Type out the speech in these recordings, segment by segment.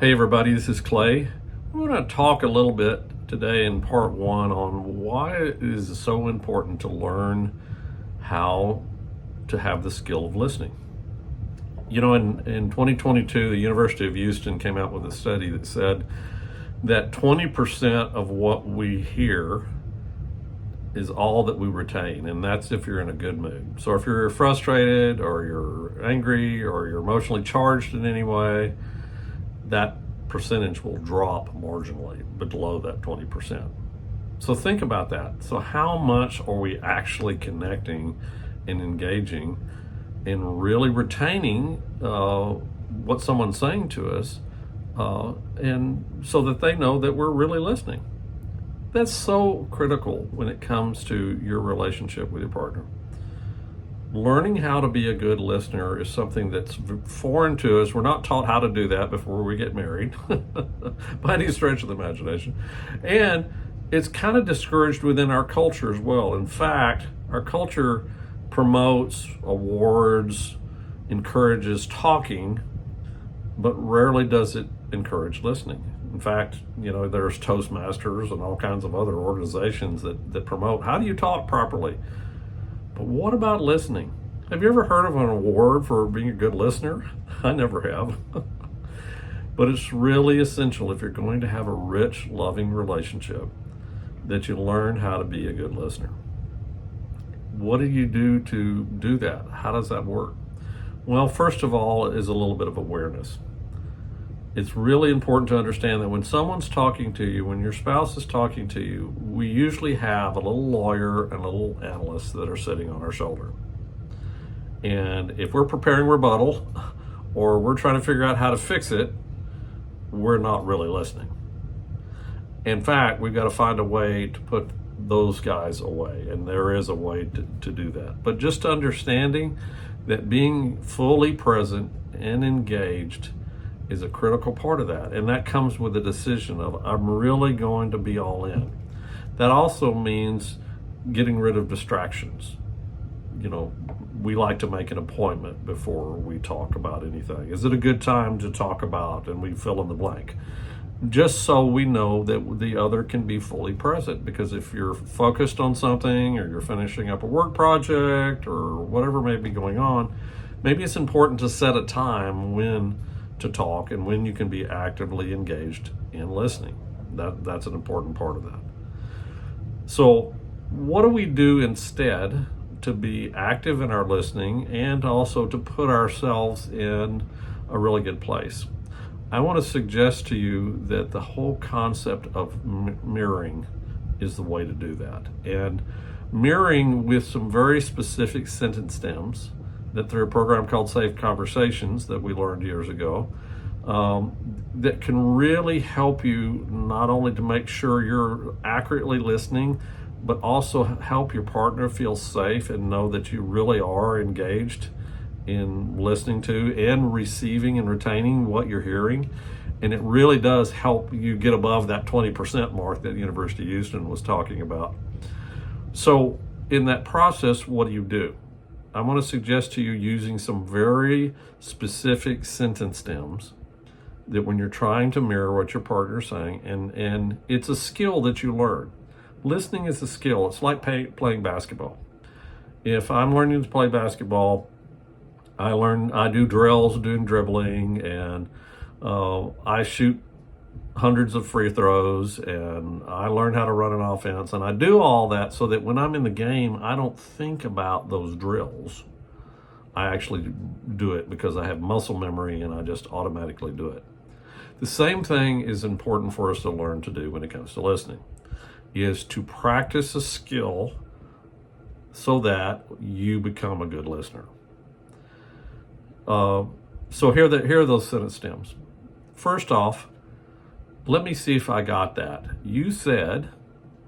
Hey everybody, this is Clay. We're going to talk a little bit today in part one on why it is so important to learn how to have the skill of listening. You know, in 2022, the University of Houston came out with a study that said that 20% of what we hear is all that we retain, and that's if you're in a good mood. So if you're frustrated or you're angry or you're emotionally charged in any way, that percentage will drop marginally below that 20%. So think about that. So how much are we actually connecting and engaging and really retaining what someone's saying to us, and so that they know that we're really listening? That's so critical when it comes to your relationship with your partner. Learning how to be a good listener is something that's foreign to us. We're not taught how to do that before we get married by any stretch of the imagination. And it's kind of discouraged within our culture as well. In fact, our culture promotes, awards, encourages talking, but rarely does it encourage listening. In fact, you know, there's Toastmasters and all kinds of other organizations that promote how do you talk properly. But what about listening? Have you ever heard of an award for being a good listener? I never have. But it's really essential if you're going to have a rich, loving relationship that you learn how to be a good listener. What do you do to do that? How does that work? Well, first of all, is a little bit of awareness. It's really important to understand that when someone's talking to you, when your spouse is talking to you, we usually have a little lawyer and a little analyst that are sitting on our shoulder. And if we're preparing rebuttal or we're trying to figure out how to fix it, we're not really listening. In fact, we've got to find a way to put those guys away, and there is a way to do that. But just understanding that being fully present and engaged is a critical part of that. And that comes with a decision of, I'm really going to be all in. That also means getting rid of distractions. You know, we like to make an appointment before we talk about anything. Is it a good time to talk about? And we fill in the blank. Just so we know that the other can be fully present. Because if you're focused on something or you're finishing up a work project or whatever may be going on, maybe it's important to set a time when to talk and when you can be actively engaged in listening. That's an important part of that. So what do we do instead to be active in our listening and also to put ourselves in a really good place? I want to suggest to you that the whole concept of mirroring is the way to do that. And mirroring with some very specific sentence stems that through a program called Safe Conversations that we learned years ago, that can really help you not only to make sure you're accurately listening, but also help your partner feel safe and know that you really are engaged in listening to and receiving and retaining what you're hearing. And it really does help you get above that 20% mark that University of Houston was talking about. So in that process, what do? I want to suggest to you using some very specific sentence stems that when you're trying to mirror what your partner's saying, and it's a skill that you learn. Listening is a skill. It's like playing basketball. If I'm learning to play basketball, I do drills, doing dribbling, and I shoot hundreds of free throws, and I learn how to run an offense, and I do all that so that when I'm in the game, I don't think about those drills. I actually do it because I have muscle memory and I just automatically do it. The same thing is important for us to learn to do when it comes to listening, is to practice a skill so that you become a good listener. So here are those sentence stems. First off, let me see if I got that. You said,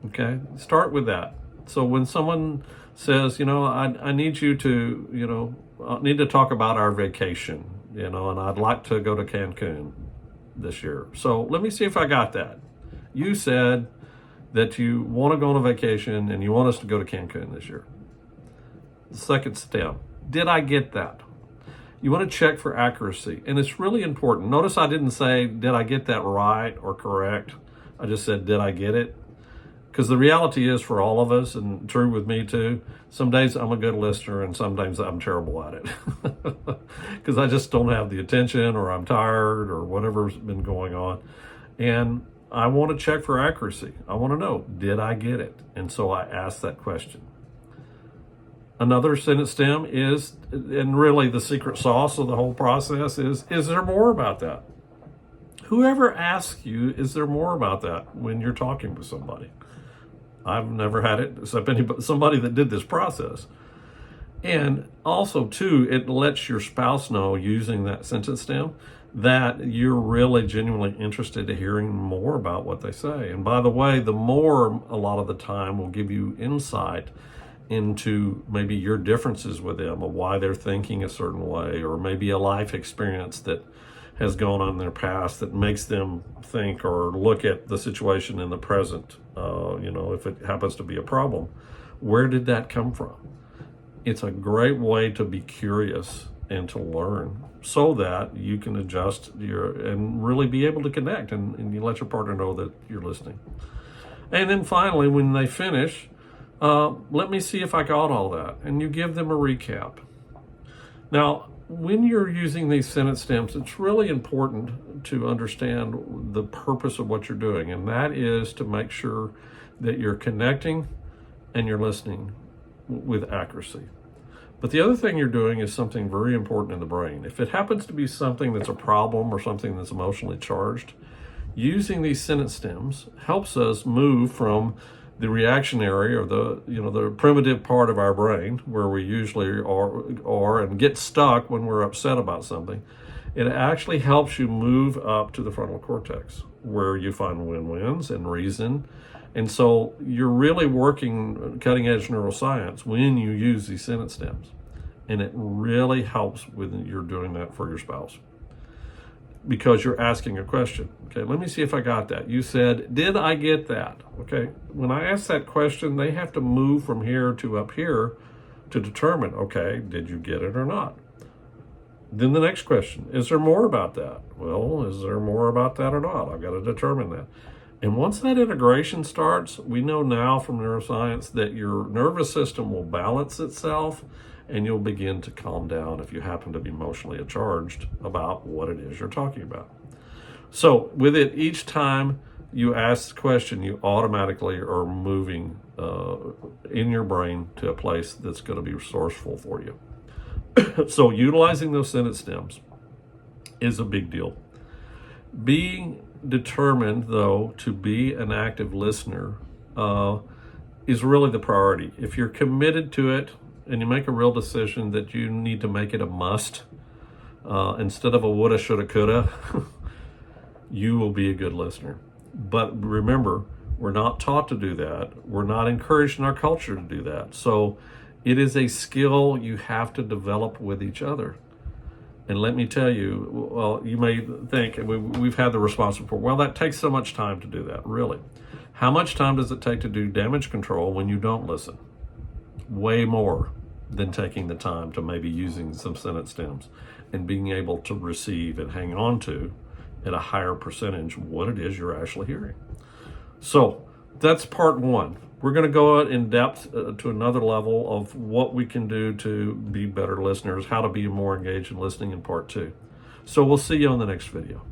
okay, start with that. So when someone says, I need you to, I need to talk about our vacation, and I'd like to go to Cancun this year. So let me see if I got that. You said that you want to go on a vacation and you want us to go to Cancun this year. Second stem, did I get that? You want to check for accuracy, and it's really important. Notice I didn't say, did I get that right or correct? I just said, did I get it? Because the reality is for all of us, and true with me too, some days I'm a good listener and sometimes I'm terrible at it. Because I just don't have the attention, or I'm tired, or whatever's been going on. And I want to check for accuracy. I want to know, did I get it? And so I ask that question. Another sentence stem is, and really the secret sauce of the whole process is there more about that? Whoever asks you, is there more about that when you're talking with somebody? I've never had it, except somebody that did this process. And also, too, it lets your spouse know, using that sentence stem, that you're really genuinely interested in hearing more about what they say. And by the way, the more, a lot of the time, will give you insight into maybe your differences with them, or why they're thinking a certain way, or maybe a life experience that has gone on in their past that makes them think or look at the situation in the present. If it happens to be a problem, where did that come from? It's a great way to be curious and to learn, so that you can adjust and really be able to connect, and you let your partner know that you're listening. And then finally, when they finish, let me see if I got all that, and you give them a recap. Now, when you're using these sentence stems, it's really important to understand the purpose of what you're doing, and that is to make sure that you're connecting and you're listening with accuracy. But the other thing you're doing is something very important in the brain. If it happens to be something that's a problem or something that's emotionally charged, using these sentence stems helps us move from the reactionary, or the primitive part of our brain, where we usually are and get stuck when we're upset about something. It actually helps you move up to the frontal cortex, where you find win-wins and reason. And so you're really working cutting edge neuroscience when you use these sentence stems. And it really helps when you're doing that for your spouse, because you're asking a question. Okay, let me see if I got that. You said, did I get that? Okay, when I ask that question, they have to move from here to up here to determine, okay, did you get it or not? Then the next question, is there more about that? Well, is there more about that or not? I've got to determine that. And once that integration starts, we know now from neuroscience that your nervous system will balance itself, and you'll begin to calm down if you happen to be emotionally charged about what it is you're talking about. So with it, each time you ask the question, you automatically are moving in your brain to a place that's going to be resourceful for you. So utilizing those sentence stems is a big deal. Being determined, though, to be an active listener is really the priority. If you're committed to it and you make a real decision that you need to make it a must, instead of a woulda, shoulda, coulda, you will be a good listener. But remember, we're not taught to do that. We're not encouraged in our culture to do that. So it is a skill you have to develop with each other. And let me tell you, well, you may think, we've had the response before, well, that takes so much time to do that. Really? How much time does it take to do damage control when you don't listen? Way more than taking the time to maybe using some sentence stems and being able to receive and hang on to at a higher percentage what it is you're actually hearing. So that's part one. We're going to go in depth to another level of what we can do to be better listeners, how to be more engaged in listening in part two. So we'll see you on the next video.